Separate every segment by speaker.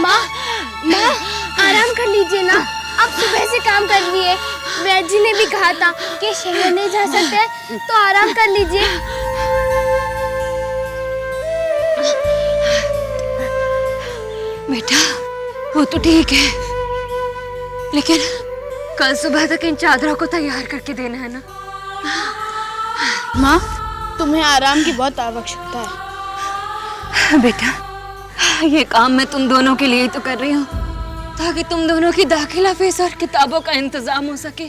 Speaker 1: माँ माँ आराम कर लीजिए ना, अब सुबह से काम कर रही है। वैद्य जी ने भी कहा था कि शहर नहीं जा सकते, तो आराम कर लीजिए।
Speaker 2: बेटा वो तो ठीक है, लेकिन कल सुबह तक इन चादरों को तैयार करके देना है ना।
Speaker 1: माँ तुम्हें आराम की बहुत आवश्यकता है।
Speaker 2: बेटा ये काम मैं तुम दोनों के लिए ही तो कर रही हूँ, ताकि तुम दोनों की दाखिला फीस और किताबों का इंतजाम हो सके।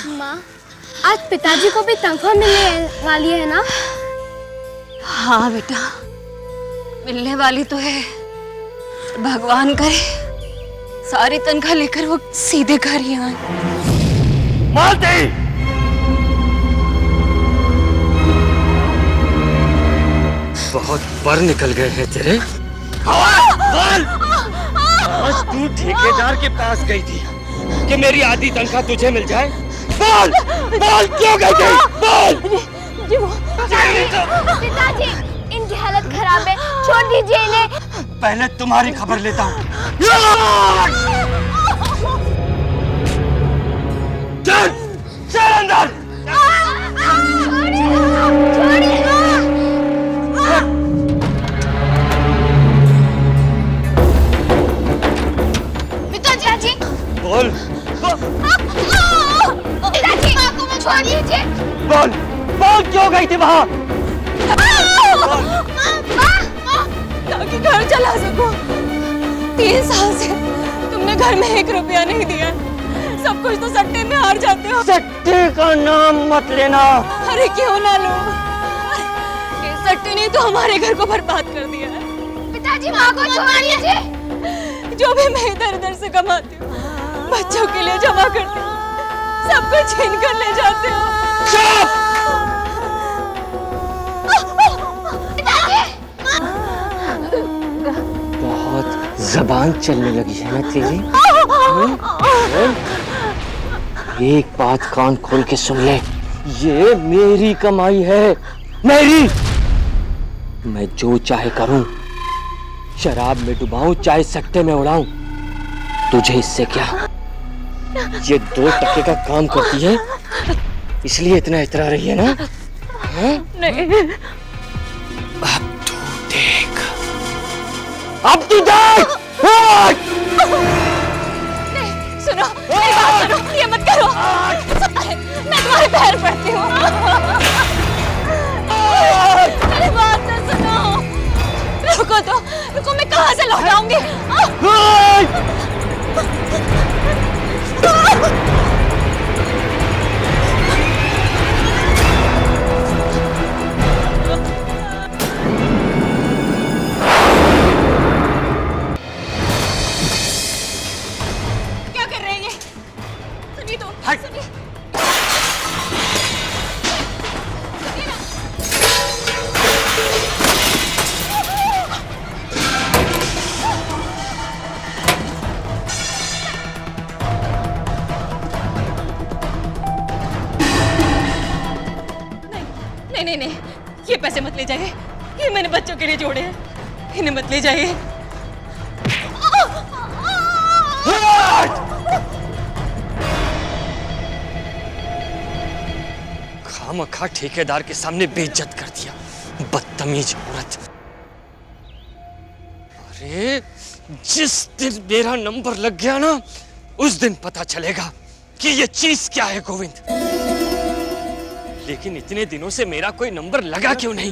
Speaker 1: माँ आज पिताजी को भी तनख्वाह मिलने वाली है ना?
Speaker 2: हाँ बेटा मिलने वाली तो है, भगवान करे सारी तनख्वाह लेकर वो सीधे घर ही आए।
Speaker 3: मालती, बहुत पर निकल गए हैं तेरे। बोल, आज तू ठेकेदार के पास गई थी कि मेरी आधी तनख्वाह तुझे मिल जाए। बोल बोल क्यों गई थी? बोल।
Speaker 1: जी वो पिताजी इनकी हालत खराब है, छोड़ दीजिए इन्हें।
Speaker 3: पहले तुम्हारी खबर लेता हूँ। चल चल अंदर।
Speaker 1: पिताजी
Speaker 3: बोल
Speaker 1: पिताजी छोड़ दीजिए।
Speaker 3: बोल बोल क्यों गई थी वहाँ?
Speaker 2: ताकि घर चला सको। 3 साल से तुमने घर में 1 रुपया नहीं दिया, सब कुछ तो सट्टे में हार जाते हो।
Speaker 3: सट्टे का नाम मत लेना।
Speaker 2: अरे क्यों ना लो, इस सट्टे ने तो हमारे घर को बर्बाद कर दिया है।
Speaker 1: पिताजी माँ को छोड़ दीजिए।
Speaker 2: जो भी मैं इधर उधर से कमाती हूँ, बच्चों के लिए जमा करती हूँ, सब कुछ छीन कर ले जाते हो।
Speaker 3: चुप! बहुत जबान चलने लगी है ना तेरी। एक बात कान खोल के सुन ले, ये मेरी कमाई है, मेरी। मैं जो चाहे करूं, शराब में डुबाऊं चाहे सट्टे में उड़ाऊं, तुझे इससे क्या? ये 2 टके का काम करती है, इसलिए इतना इतरा रही है ना?
Speaker 2: नहीं
Speaker 3: अब तू देख, अब तू देख।
Speaker 2: नहीं सुनो, मेरी बात सुनो, ये मत करो। मैं तुम्हारे पैर पड़ती हूँ, मेरी बात तो सुनो। रुको तो, रुको, मैं कहाँ से लौट आऊंगी? क्या कर रहे हैं ये? सुनिए तो, सुनिए। नहीं नहीं नहीं, ये पैसे मत ले जाइए, ये मैंने बच्चों के लिए जोड़े हैं, इन्हें मत ले जाइए।
Speaker 3: खामखा ठेकेदार के सामने बेइज्जत कर दिया, बदतमीज औरत। अरे जिस दिन मेरा नंबर लग गया ना, उस दिन पता चलेगा कि ये चीज क्या है गोविंद। लेकिन इतने दिनों से मेरा कोई नंबर लगा क्यों नहीं?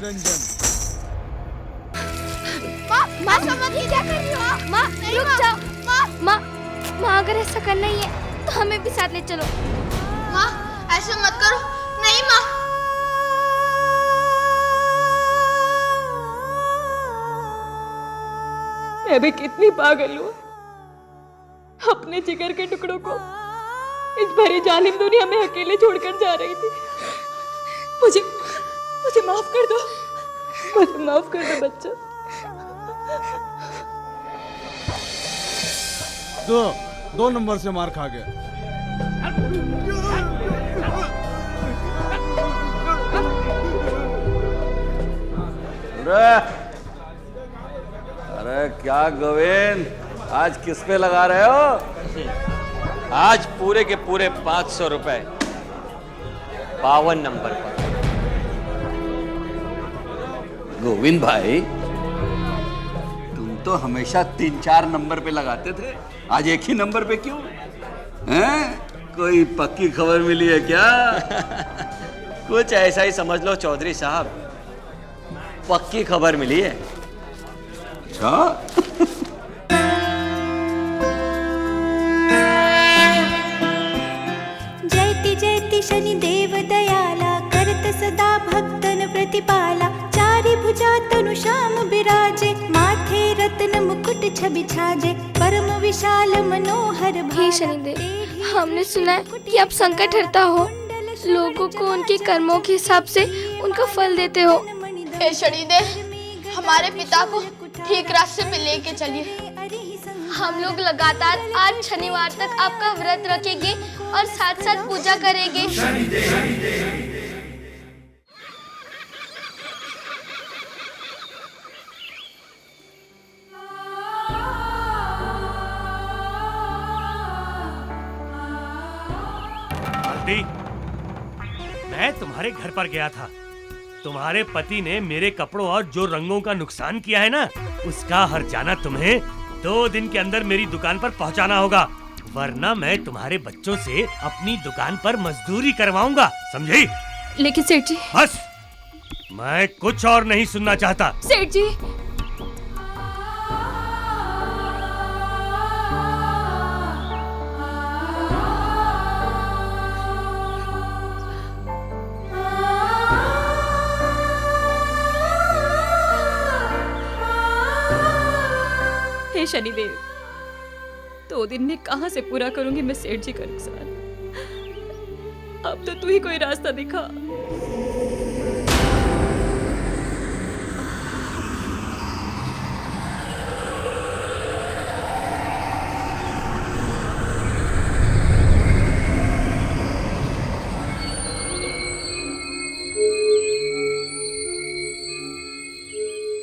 Speaker 1: माँ समझ ही क्या कर रही हो? माँ रुक जाओ। माँ अगर ऐसा करना ही है तो हमें भी साथ ले चलो। माँ ऐसा मत करो। नहीं माँ।
Speaker 2: मैं भी कितनी पागल हूँ, अपने जिगर के टुकड़ों को इस भरी जालिम दुनिया में अकेले छोड़कर जा रही थी। मुझे माफ कर दो, मुझे माफ कर दो बच्चा।
Speaker 4: दो नंबर से मार खा गया।
Speaker 5: अरे क्या गोविंद, आज किस पे लगा रहे हो?
Speaker 3: आज पूरे के पूरे 500 रुपए 52 नंबर पर।
Speaker 5: गोविंद भाई, तुम तो हमेशा 3-4 नंबर पे लगाते थे, आज एक ही नंबर पे क्यों? हैं? कोई पक्की खबर मिली है क्या?
Speaker 3: कुछ ऐसा ही समझ लो चौधरी साहब, पक्की खबर मिली है।
Speaker 5: अच्छा।
Speaker 6: जयति जयति शनिदेव दयाला, करत सदा भक्तन प्रतिपाला। चारि भुजा तनु श्याम बिराजे, माथे रत्न मुकुट छवि छाजे। परम विशाल मनोहर
Speaker 1: हे शनिदेव, हमने सुना है कि आप संकट हरता हो, लोगों को उनके कर्मों के हिसाब से उनका फल देते हो।
Speaker 7: हे शनिदेव, हमारे पिता को ठीक रास्ते पे लेके चलिए।
Speaker 1: हम लोग लगातार आज शनिवार तक आपका व्रत रखेंगे और साथ साथ पूजा करेंगे।
Speaker 8: आरती, मैं तुम्हारे घर पर गया था। तुम्हारे पति ने मेरे कपड़ों और जो रंगों का नुकसान किया है ना, उसका हर्जाना तुम्हें 2 दिन के अंदर मेरी दुकान पर पहुंचाना होगा, वरना मैं तुम्हारे बच्चों से अपनी दुकान पर मजदूरी करवाऊंगा, समझी?
Speaker 2: लेकिन सेठ जी।
Speaker 8: बस, मैं कुछ और नहीं सुनना चाहता।
Speaker 2: सेठ जी, हे शनिदेव, 2 दिन में कहां से पूरा करूंगी मैं सेठ जी का नुकसान। अब तो तू ही कोई रास्ता दिखा।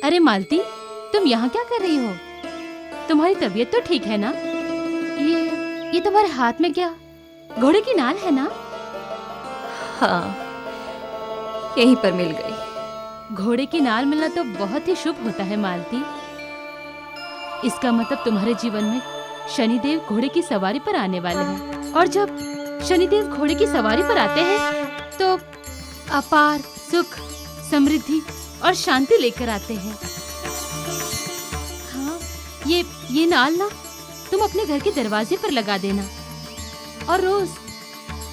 Speaker 9: अरे मालती, तुम यहाँ क्या कर रही हो? तुम्हारी तबीयत तो ठीक है ना? ये तुम्हारे हाथ में क्या? घोड़े की नाल है ना?
Speaker 2: हाँ, यहीं पर मिल गई।
Speaker 9: घोड़े की नाल मिलना तो बहुत ही शुभ होता है मालती। इसका मतलब तुम्हारे जीवन में शनिदेव घोड़े की सवारी पर आने वाले हैं, और जब शनिदेव घोड़े की सवारी पर आते हैं तो अपार सुख, समृद्धि और शांति लेकर आते हैं। हाँ, ये नाल ना तुम अपने घर के दरवाजे पर लगा देना और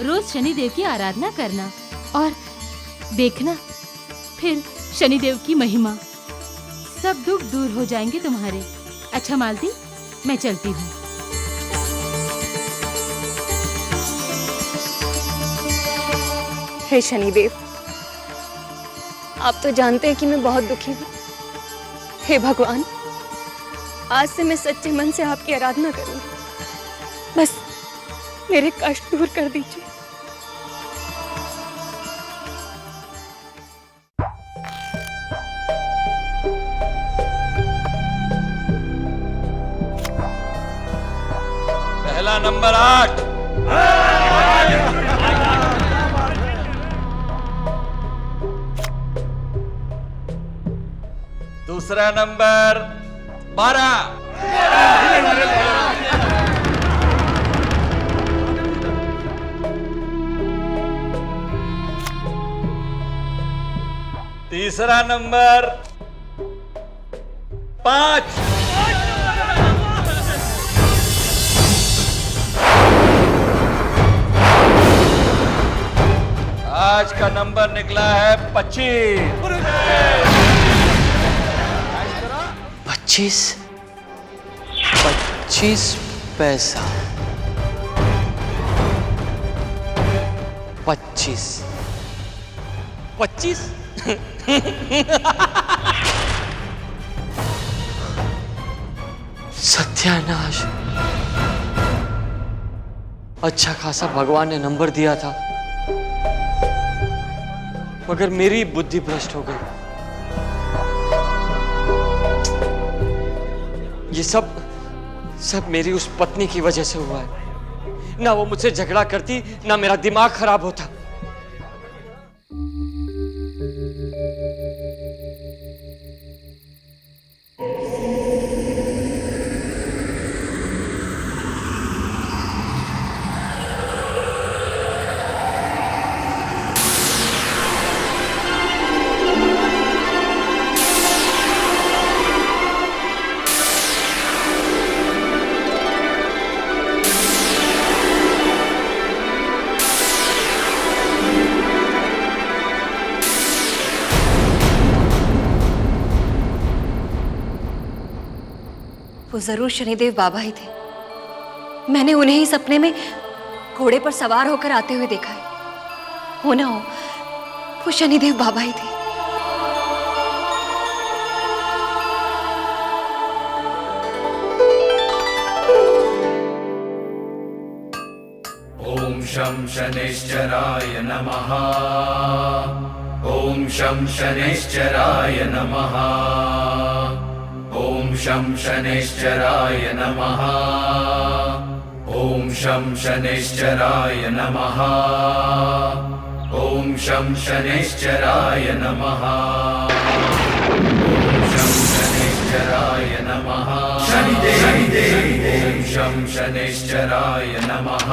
Speaker 9: रोज शनिदेव की आराधना करना, और देखना फिर शनिदेव की महिमा, सब दुख दूर हो जाएंगे तुम्हारे। अच्छा मालती, मैं चलती हूँ।
Speaker 2: हे शनिदेव, आप तो जानते हैं कि मैं बहुत दुखी हूँ। हे भगवान, आज से मैं सच्चे मन से आपकी आराधना करूंगी। बस मेरे कष्ट दूर कर दीजिए।
Speaker 5: पहला नंबर 8। दूसरा नंबर 12। तीसरा नंबर 5। आज का नंबर निकला है 25।
Speaker 3: 25 पैसा। 25 सत्यानाश। अच्छा खासा भगवान ने नंबर दिया था, मगर मेरी बुद्धि भ्रष्ट हो गई। ये सब मेरी उस पत्नी की वजह से हुआ है। ना वो मुझसे झगड़ा करती, ना मेरा दिमाग खराब होता।
Speaker 2: वो जरूर शनिदेव बाबा ही थे। मैंने उन्हें ही सपने में घोड़े पर सवार होकर आते हुए देखा है। हो ना हो, वो शनिदेव बाबा ही थे।
Speaker 10: ओम शं शनैश्चराय नमः। ओम शं शनैश्चराय नमः। ओम शं शनैश्चराय नमः। ओम शं शनैश्चराय नमः। ओम शं शनैश्चराय नमः। ओम शं शनैश्चराय नमः। ओम शं शनैश्चराय नमः।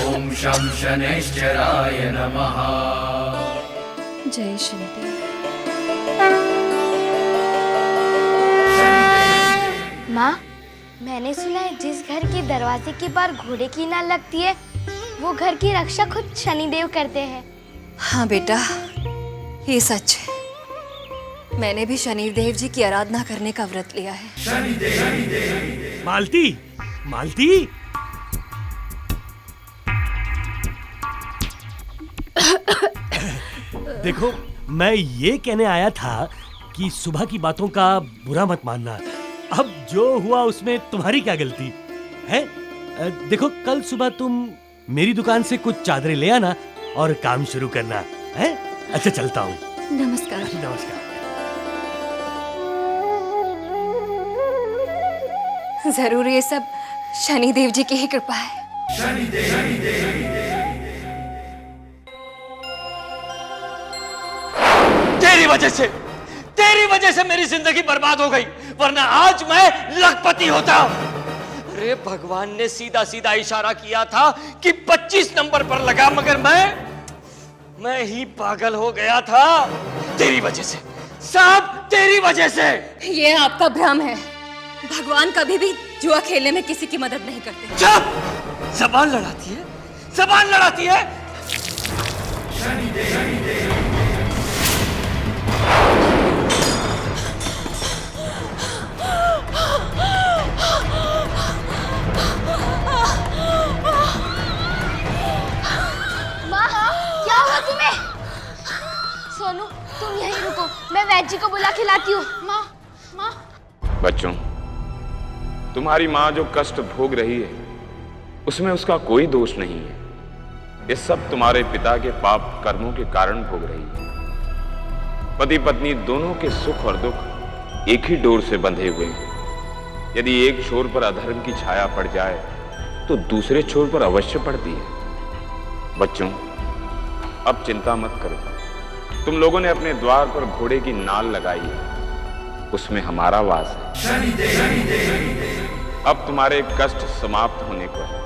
Speaker 10: ओम शं शनैश्चराय नमः।
Speaker 2: जय शनिदेव।
Speaker 1: माँ, मैंने सुना है जिस घर के दरवाजे के बाहर घोड़े की नाल लगती है, वो घर की रक्षा खुद शनिदेव करते हैं।
Speaker 2: हाँ बेटा, ये सच है। मैंने भी शनिदेव जी की आराधना करने का व्रत लिया है।
Speaker 8: मालती, मालती, देखो, मैं ये कहने आया था कि सुबह की बातों का बुरा मत मानना। अब जो हुआ उसमें तुम्हारी क्या गलती है? देखो, कल सुबह तुम मेरी दुकान से कुछ चादरें ले आना और काम शुरू करना है। अच्छा, चलता हूँ।
Speaker 2: नमस्कार।
Speaker 8: नमस्कार।
Speaker 2: जरूर ये सब शनिदेव जी की ही कृपा है।
Speaker 3: तेरी वजह से मेरी जिंदगी बर्बाद हो गई, वरना आज मैं लखपति होता। अरे भगवान ने सीधा सीधा इशारा किया था कि 25 नंबर पर लगा, मगर मैं ही पागल हो गया था। तेरी वजह से, सब तेरी वजह से।
Speaker 2: ये आपका भ्रम है। भगवान कभी भी जुआ खेलने में किसी की मदद नहीं करते।
Speaker 3: चुप! ज़बान लड़ाती है, ज़बान लड़ाती है।
Speaker 1: माँ, क्या हुआ तुम्हें? सोनू, तुम यहीं रुको, मैं वैद्य जी को बुला के लाती हूँ। माँ, माँ।
Speaker 11: बच्चों, तुम्हारी माँ जो कष्ट भोग रही है उसमें उसका कोई दोष नहीं है। ये सब तुम्हारे पिता के पाप कर्मों के कारण भोग रही है। पति पत्नी दोनों के सुख और दुख एक ही डोर से बंधे हुए हैं। यदि एक छोर पर अधर्म की छाया पड़ जाए तो दूसरे छोर पर अवश्य पड़ती है। बच्चों, अब चिंता मत करो। तुम लोगों ने अपने द्वार पर घोड़े की नाल लगाई है, उसमें हमारा वास है। अब तुम्हारे कष्ट समाप्त होने को है,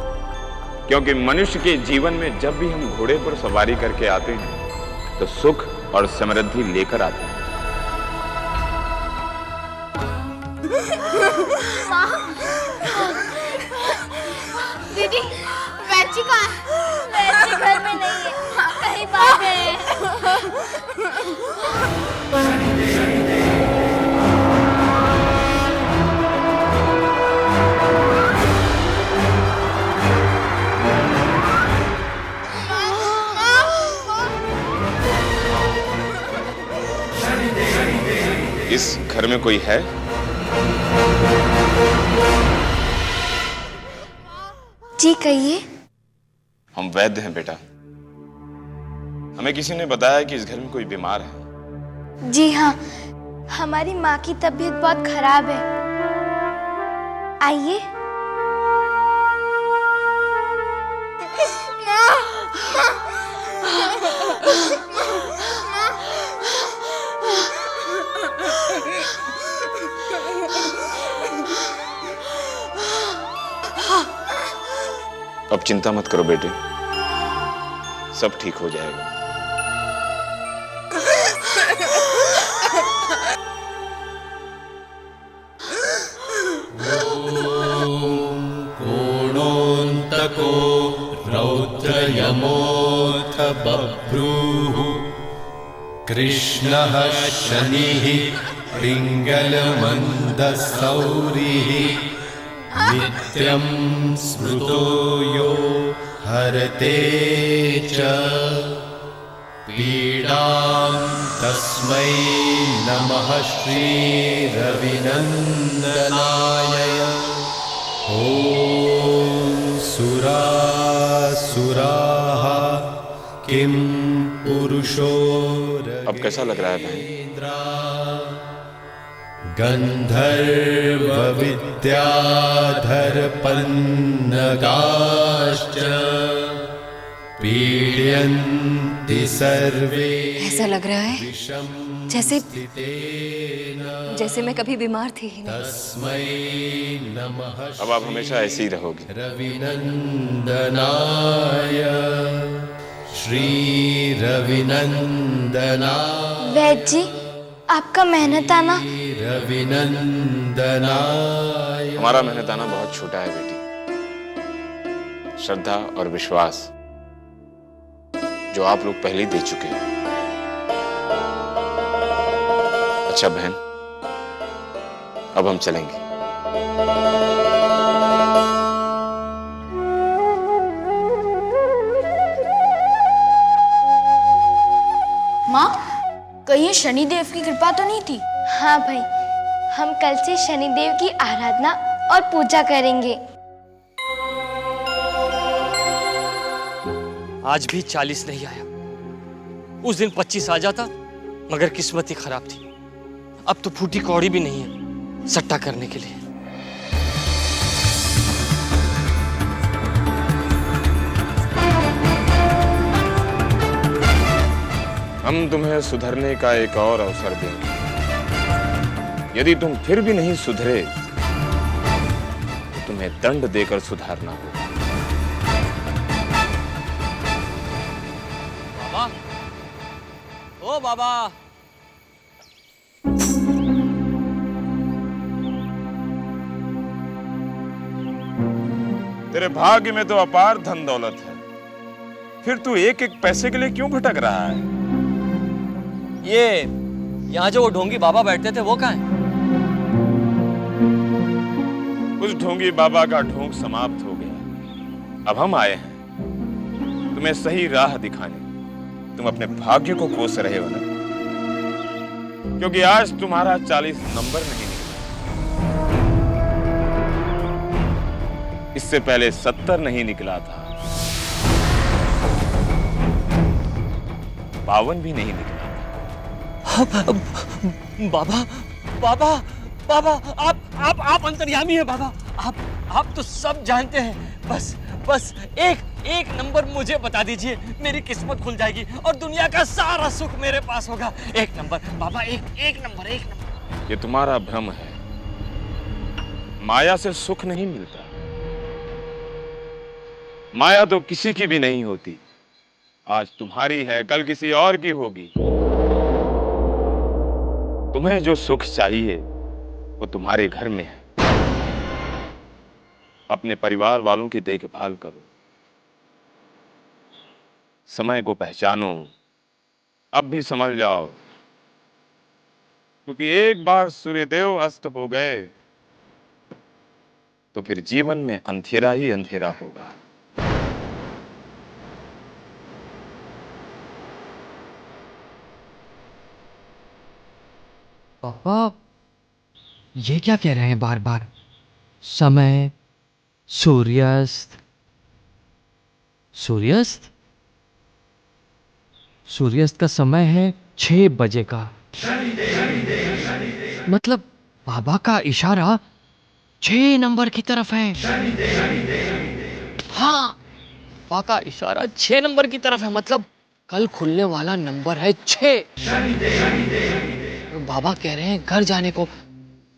Speaker 11: क्योंकि मनुष्य के जीवन में जब भी हम घोड़े पर सवारी करके आते हैं तो सुख और समृद्धि लेकर आते हैं।
Speaker 1: दीदी, वैची कहाँ है? वैची घर में नहीं है, कहीं बाहर गए हैं।
Speaker 11: इस घर में कोई है?
Speaker 1: जी कहिए।
Speaker 11: हम वैद्य हैं बेटा। हमें किसी ने बताया कि इस घर में कोई बीमार है।
Speaker 1: जी हाँ, हमारी माँ की तबीयत बहुत खराब है। आइए।
Speaker 11: अब चिंता मत करो बेटे, सब ठीक हो जाएगा।
Speaker 10: कोणोऽन्तको रौद्रयमोऽथ बभ्रूः कृष्णः शनिः पिङ्गलमन्दसौरिः नित्यं स्मृतो यो हरते च पीडां तस्मै नमः श्रीरविनन्दनाय। ॐ सुरासुराः किं पुरुषो
Speaker 11: अब कैसा लग रहा है बहन?
Speaker 10: गन्धर्वविद्याधरपन्नगाश्च पीड्यन्ति सर्वे।
Speaker 2: ऐसा लग रहा है जैसे मैं कभी बीमार थी ही नहीं।
Speaker 10: तस्मै नमः।
Speaker 11: अब आप हमेशा ऐसी ही रहोगी।
Speaker 10: रविनन्दनाय श्री रविनन्दनाय।
Speaker 1: वैद्य जी, आपका मेहनताना।
Speaker 10: रविनन्दनाय।
Speaker 11: हमारा मेहनताना बहुत छोटा है बेटी। श्रद्धा और विश्वास जो आप लोग पहले ही दे चुके हैं। अच्छा बहन, अब हम चलेंगे।
Speaker 7: माँ, कहीं शनिदेव की कृपा तो नहीं थी?
Speaker 1: हाँ भाई, हम कल से शनिदेव की आराधना और पूजा करेंगे।
Speaker 3: आज भी 40 नहीं आया। उस दिन 25 आ जाता, मगर किस्मत ही खराब थी। अब तो फूटी कौड़ी भी नहीं है सट्टा करने के लिए।
Speaker 11: हम तुम्हें सुधरने का एक और अवसर देंगे। यदि तुम फिर भी नहीं सुधरे तो तुम्हें दंड देकर सुधारना होगा।
Speaker 3: बाबा, ओ बाबा।
Speaker 11: तेरे भाग्य में तो अपार धन दौलत है, फिर तू एक एक पैसे के लिए क्यों भटक रहा है?
Speaker 3: ये यहाँ जो वो ढोंगी बाबा बैठते थे वो कहाँ है?
Speaker 11: उस ढोंगी बाबा का ढोंग समाप्त हो गया। अब हम आए हैं तुम्हें सही राह दिखाने। तुम अपने भाग्य को कोस रहे हो ना, क्योंकि आज तुम्हारा 40 नंबर नहीं निकला। इससे पहले 70 नहीं निकला था, 52 भी नहीं निकला।
Speaker 3: बाबा, बाबा, बाबा, आप अंतर्यामी हैं बाबा। आप तो सब जानते हैं। बस एक नंबर मुझे बता दीजिए, मेरी किस्मत खुल जाएगी और दुनिया का सारा सुख मेरे पास होगा। एक नंबर बाबा, एक नंबर।
Speaker 11: ये तुम्हारा भ्रम है। माया से सुख नहीं मिलता। माया तो किसी की भी नहीं होती। आज तुम्हारी है, कल किसी और की होगी। तुम्हें जो सुख चाहिए वो तुम्हारे घर में है। अपने परिवार वालों की देखभाल करो, समय को पहचानो। अब भी समझ जाओ, क्योंकि एक बार सूर्यदेव अस्त हो गए तो फिर जीवन में अंधेरा ही अंधेरा होगा।
Speaker 3: पापा, ये क्या कह रहे हैं बार बार? समय, सूर्यास्त। सूर्यास्त का समय है 6 बजे का। मतलब बाबा का इशारा 6 नंबर की तरफ है। हाँ, पाका इशारा 6 नंबर की तरफ है, मतलब कल खुलने वाला नंबर है 6। बाबा कह रहे हैं घर जाने को,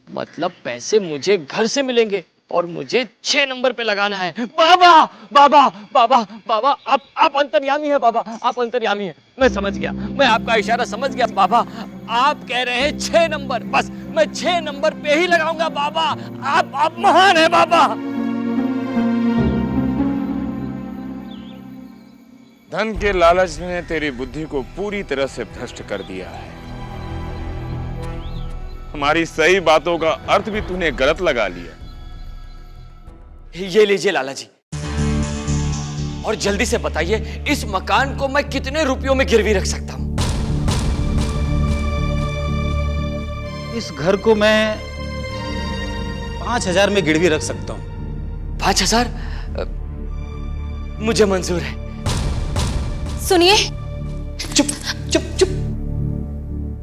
Speaker 3: मतलब पैसे मुझे घर से मिलेंगे और मुझे 6 नंबर पे लगाना है। बाबा बाबा बाबा बाबा, आप अंतर्यामी है बाबा, आप अंतर्यामी है। मैं समझ गया, मैं आपका इशारा समझ गया बाबा। आप कह रहे हैं 6 नंबर, बस मैं 6 नंबर पे ही लगाऊंगा बाबा। आप महान है बाबा।
Speaker 11: धन के लालच ने तेरी बुद्धि को पूरी तरह से भ्रष्ट कर दिया है। हमारी सही बातों का अर्थ भी तूने गलत लगा लिया।
Speaker 3: ये लीजिए लाला जी, और जल्दी से बताइए इस मकान को मैं कितने रुपयों में गिरवी रख सकता हूं?
Speaker 12: इस घर को मैं 5,000 में गिरवी रख सकता हूं।
Speaker 3: 5,000? मुझे मंजूर है।
Speaker 2: सुनिए,
Speaker 3: चुप चुप चुप।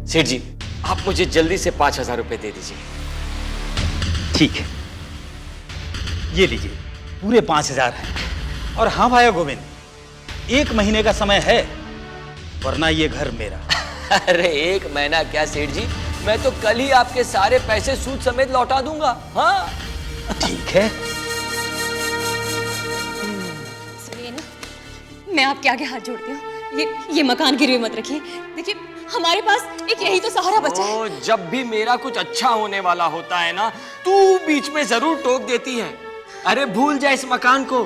Speaker 3: सेठ जी, आप मुझे जल्दी से 5,000 रुपए दे दीजिए।
Speaker 12: ठीक है, ये लीजिए, पूरे 5,000 हैं। और हाँ भाई गोविंद, 1 महीने का समय है, वरना ये घर मेरा।
Speaker 3: अरे 1 महीना क्या सेठ जी, मैं तो कल ही आपके सारे पैसे सूद समेत लौटा दूंगा। हाँ
Speaker 12: ठीक है।
Speaker 2: सुनिए ना, मैं आपके आगे हाथ जोड़ती हूँ, ये मकान गिरवी मत रखिए। देखिए, हमारे पास एक यही तो सहारा बचा है।
Speaker 3: जब भी मेरा कुछ अच्छा होने वाला होता है ना, तू बीच में जरूर टोक देती है। अरे भूल जा इस मकान को,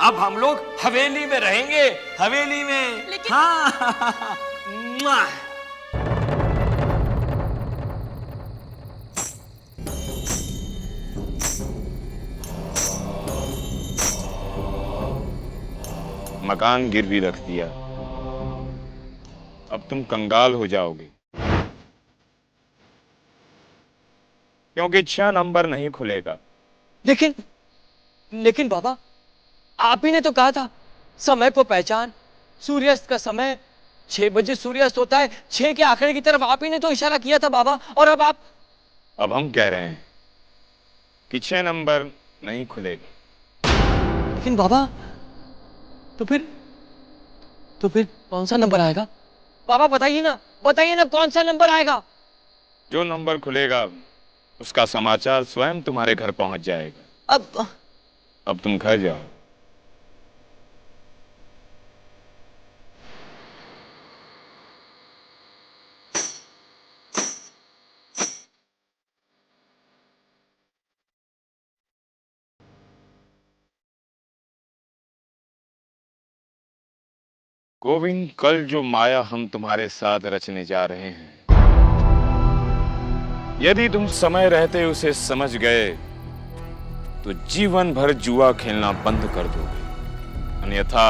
Speaker 3: अब हम लोग हवेली में रहेंगे, हवेली में।
Speaker 2: लेकिन...
Speaker 3: हाँ।
Speaker 11: मकान गिरवी रख दिया, अब तुम कंगाल हो जाओगे, क्योंकि 6 नंबर नहीं खुलेगा।
Speaker 3: लेकिन बाबा, आप ही ने तो कहा था समय को पहचान, सूर्यास्त का समय 6 बजे सूर्यास्त होता है। 6 के आंकड़े की तरफ आप ही ने तो इशारा किया था बाबा, और अब आप।
Speaker 11: अब हम कह रहे हैं कि 6 नंबर नहीं खुलेगा।
Speaker 3: लेकिन बाबा, तो फिर कौन सा नंबर आएगा? बाबा बताइए ना कौन सा नंबर आएगा?
Speaker 11: जो नंबर खुलेगा उसका समाचार स्वयं तुम्हारे घर पहुंच जाएगा। अब तुम घर जाओ। गोविंद, कल जो माया हम तुम्हारे साथ रचने जा रहे हैं, यदि तुम समय रहते उसे समझ गए तो जीवन भर जुआ खेलना बंद कर दोगे, अन्यथा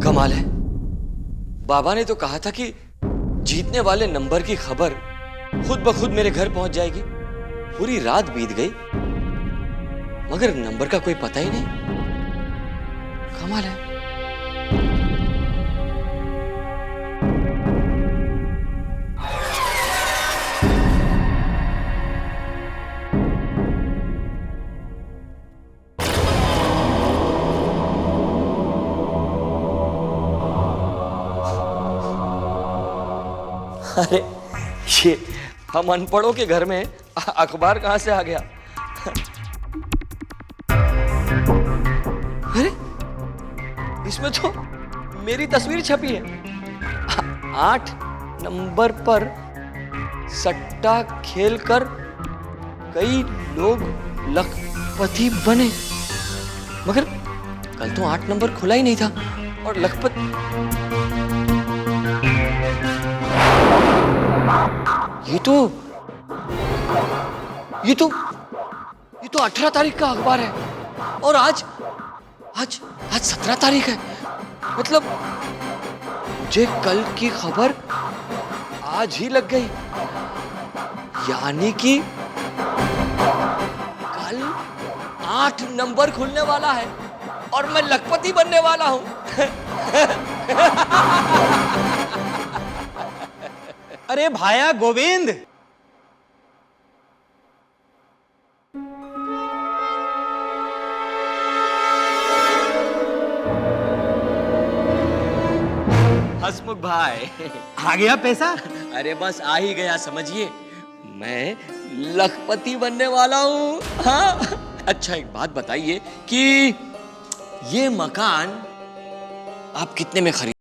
Speaker 3: कमाल है, बाबा ने तो कहा था कि जीतने वाले नंबर की खबर खुद ब खुद मेरे घर पहुंच जाएगी। पूरी रात बीत गई मगर नंबर का कोई पता ही नहीं। कमाल है। अरे ये हम अनपढ़ों के घर में अखबार कहां से आ गया? अरे इसमें तो मेरी तस्वीर छपी है। 8 नंबर पर सट्टा खेलकर कई लोग लखपति बने, मगर कल तो 8 नंबर खुला ही नहीं था और लखपति। ये तो 18 तारीख का अखबार है और आज 17 तारीख है। मतलब मुझे कल की खबर आज ही लग गई, यानी कि कल 8 नंबर खुलने वाला है। और मैं लखपति बनने वाला हूँ।
Speaker 12: अरे भाया गोविंद,
Speaker 3: हसमुख भाई,
Speaker 12: आ गया पैसा?
Speaker 3: अरे बस आ ही गया, समझिए मैं लखपति बनने वाला हूँ। हाँ, अच्छा एक बात बताइए कि ये मकान आप कितने में खरीद?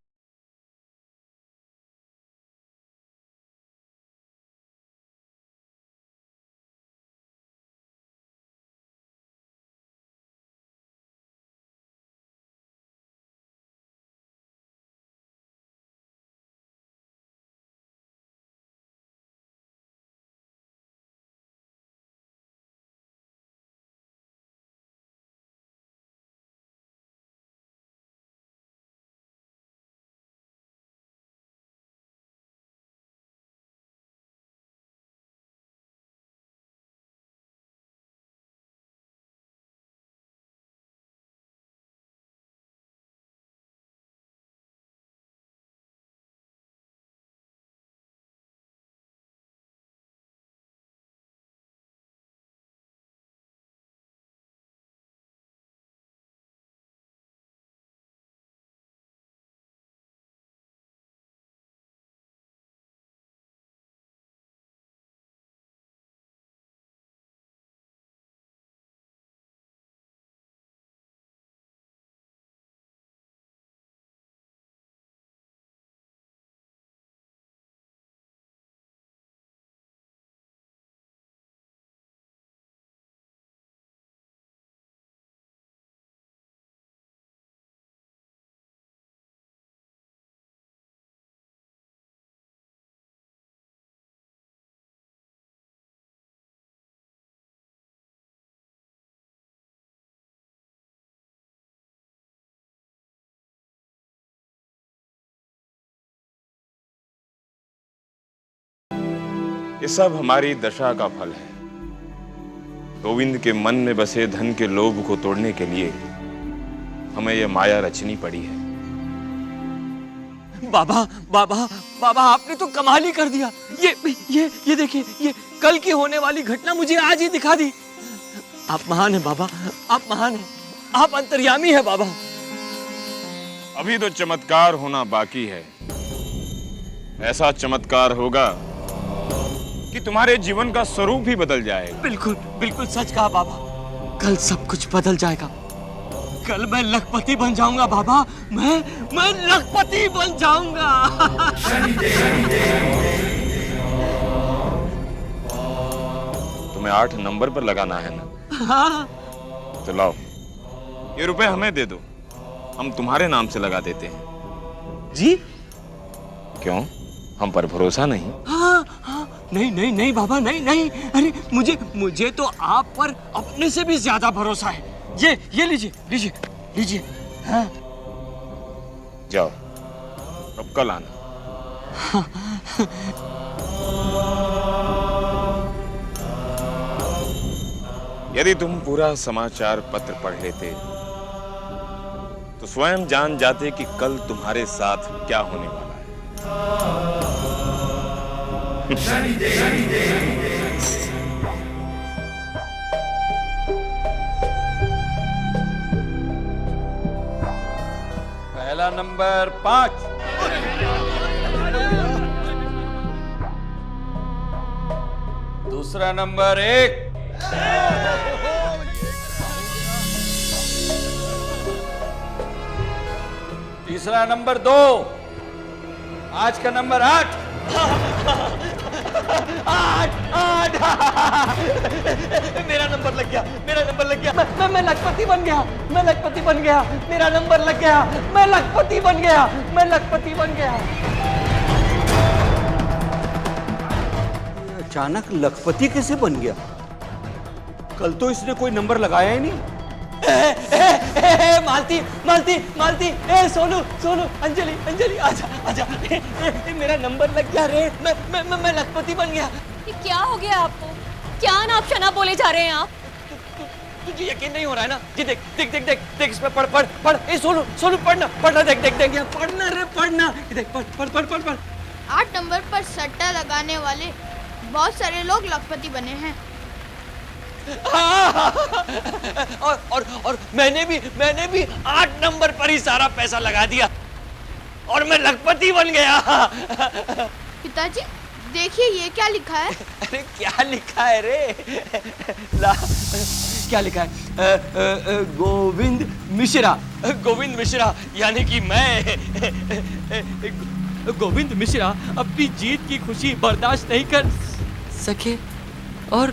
Speaker 11: ये सब हमारी दशा का फल है। गोविंद के मन में बसे धन के लोभ को तोड़ने के लिए हमें यह माया रचनी पड़ी है।
Speaker 3: बाबा बाबा बाबा, आपने तो कमाल ही कर दिया। ये देखिए, ये कल की होने वाली घटना मुझे आज ही दिखा दी। आप महान हैं बाबा, आप महान हैं, आप अंतर्यामी हैं बाबा।
Speaker 11: अभी तो चमत्कार होना बाकी है। ऐसा चमत्कार होगा कि तुम्हारे जीवन का स्वरूप ही बदल जाएगा।
Speaker 3: बिल्कुल बिल्कुल सच कहा बाबा, कल सब कुछ बदल जाएगा। कल मैं लखपति बन जाऊंगा बाबा, मैं लखपति बन जाऊंगा।
Speaker 11: तुम्हें 8 नंबर पर लगाना है ना?
Speaker 3: हाँ।
Speaker 11: तो लाओ, ये रुपए हमें दे दो, हम तुम्हारे नाम से लगा देते हैं।
Speaker 3: जी?
Speaker 11: क्यों, हम पर भरोसा नहीं?
Speaker 3: हाँ हाँ, नहीं नहीं नहीं बाबा, नहीं नहीं, अरे मुझे तो आप पर अपने से भी ज्यादा भरोसा है। ये लीजिए लीजिए लीजिए। हाँ।
Speaker 11: जाओ, अब कल आना। यदि तुम पूरा समाचार पत्र पढ़ लेते तो स्वयं जान जाते कि कल तुम्हारे साथ क्या होने वाला है।
Speaker 13: पहला नंबर 5, दूसरा नंबर 1, तीसरा नंबर 2, आज का नंबर 8।
Speaker 3: 8 मेरा नंबर लग गया, मेरा नंबर लग गया। मैं लखपति बन गया, मैं लखपति बन गया, मेरा नंबर लग गया, मैं लखपति बन गया, मैं लखपति बन गया।
Speaker 13: अचानक लखपति कैसे बन गया? कल तो इसने कोई नंबर लगाया ही नहीं।
Speaker 3: मालती मालती मालती, सोनू सोनू, अंजलि अंजलि, आजा आजा, मेरा नंबर लग गया रे, मैं लखपति बन गया।
Speaker 2: ये क्या हो गया आपको? क्या नाप शना बोले जा रहे हैं आप?
Speaker 3: तुझे यकीन नहीं हो रहा है ना? जी देख देख देख देख देख इसमें पढ़ पढ़ पढ़। ए सोनू सोनू पढ़ना पढ़ना, देख देख देख, पढ़ना रे पढ़ना, देख पढ़ पढ़ पढ़ पढ़ पढ़।
Speaker 7: 8 नंबर पर सट्टा लगाने वाले बहुत सारे लोग लखपति बने हैं।
Speaker 3: और मैंने भी 8 नंबर पर ही सारा पैसा लगा दिया और मैं लखपति बन गया।
Speaker 7: पिताजी देखिए ये क्या लिखा है।
Speaker 3: अरे क्या लिखा है रे? क्या लिखा है? गोविंद मिश्रा। गोविंद मिश्रा यानी कि मैं गोविंद मिश्रा अपनी जीत की खुशी बर्दाश्त नहीं कर सके और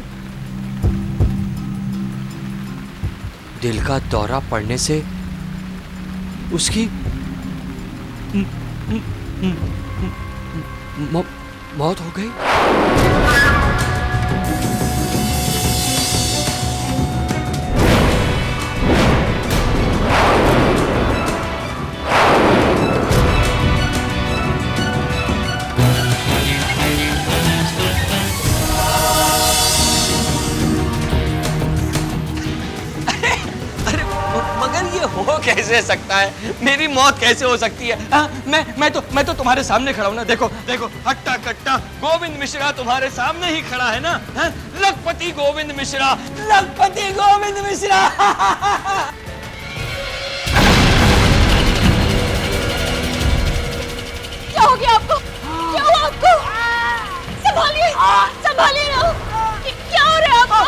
Speaker 3: दिल का दौरा पड़ने से उसकी मौत हो गई। हो कैसे सकता है? मेरी मौत कैसे हो सकती है? मैं तो तुम्हारे सामने खड़ा हूं ना। देखो देखो हट्टा कट्टा गोविंद मिश्रा तुम्हारे सामने ही खड़ा है ना। लखपति गोविंद मिश्रा, लखपति गोविंद मिश्रा।
Speaker 1: क्या हो गया आपको? क्या हुआ आपको? संभालिए संभालिए ना। क्या हो रहा है आपको?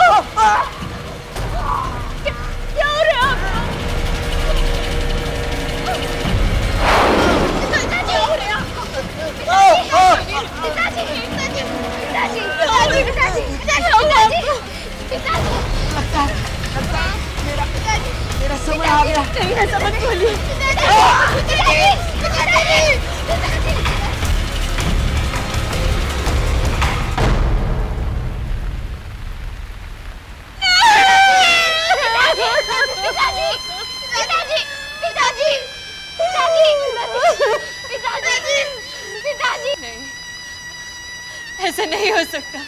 Speaker 1: क्या हो रहा है आपको?
Speaker 3: मेरा समय आ गया।
Speaker 1: ऐसा मत बोलिए।
Speaker 2: ऐसा नहीं हो सकता,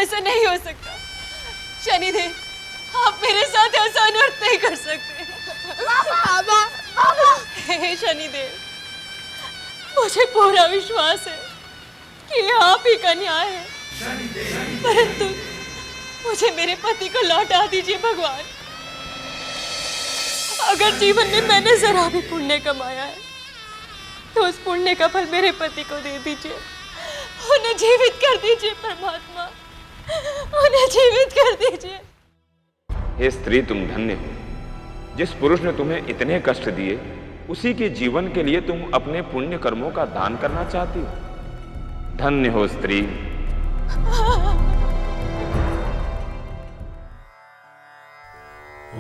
Speaker 2: ऐसा नहीं हो सकता। शनिदेव, आप मेरे साथ ऐसा अनर्थ नहीं कर सकते। हे शनिदेव, मुझे पूरा विश्वास है कि ये आप ही का न्याय है, परंतु मुझे मेरे पति को लौटा दीजिए भगवान। अगर जीवन में मैंने जरा भी पुण्य कमाया है तो उस पुण्य का फल मेरे पति को दे दीजिए। उन्हें जीवित कर दीजिए परमात्मा, उन्हें जीवित कर दीजिए।
Speaker 11: हे स्त्री, तुम धन्य हो। जिस पुरुष ने तुम्हें इतने कष्ट दिए उसी के जीवन के लिए तुम अपने पुण्य कर्मों का दान करना चाहती हो। धन्य हो स्त्री।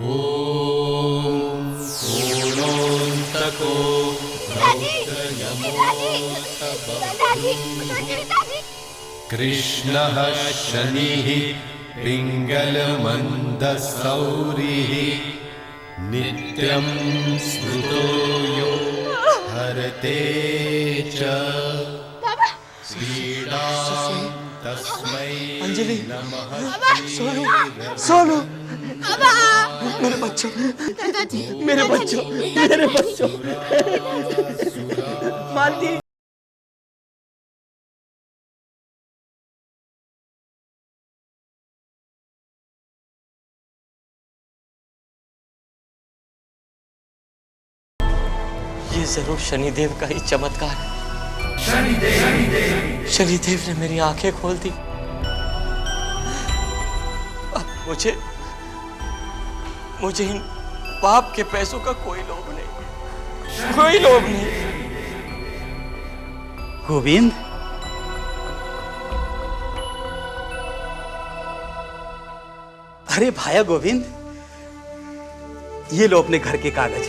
Speaker 10: ओम पूर्णोऽन्तको कृष्णः शनिः पिङ्गलमन्दसौरिः नित्यं स्मृतो यो हरते च श्रीराम तस्मै
Speaker 3: अंजलि,
Speaker 10: नमः।
Speaker 3: सोनू, सोनू, मेरे बच्चों, मेरे बच्चों, मेरे बच्चों। मालती, ये जरूर शनिदेव का ही चमत्कार है। शनिदेव ने मेरी आंखें खोल दी। अब मुझे इन पाप के पैसों का कोई लोभ नहीं, कोई लोभ नहीं।
Speaker 12: गोविंद, अरे भाया गोविंद, ये लो अपने घर के कागज।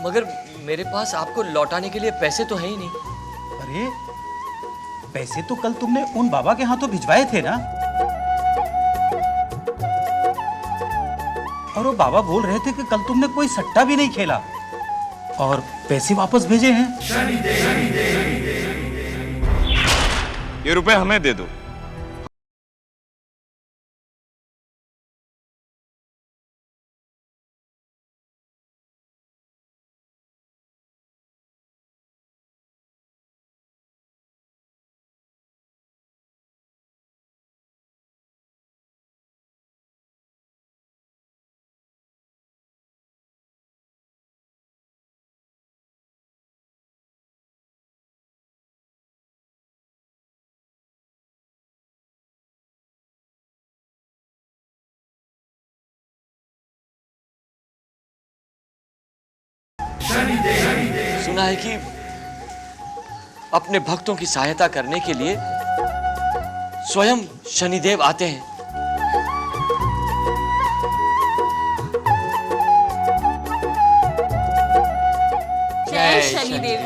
Speaker 3: मगर मेरे पास आपको लौटाने के लिए पैसे तो है ही नहीं।
Speaker 12: अरे पैसे तो कल तुमने उन बाबा के हाथों भिजवाए थे ना, और वो बाबा बोल रहे थे कि कल तुमने कोई सट्टा भी नहीं खेला और पैसे वापस भेजे हैं।
Speaker 11: ये रुपए हमें दे दो।
Speaker 3: सुना है कि अपने भक्तों की सहायता करने के लिए स्वयं शनिदेव आते हैं।
Speaker 9: जय शनिदेव।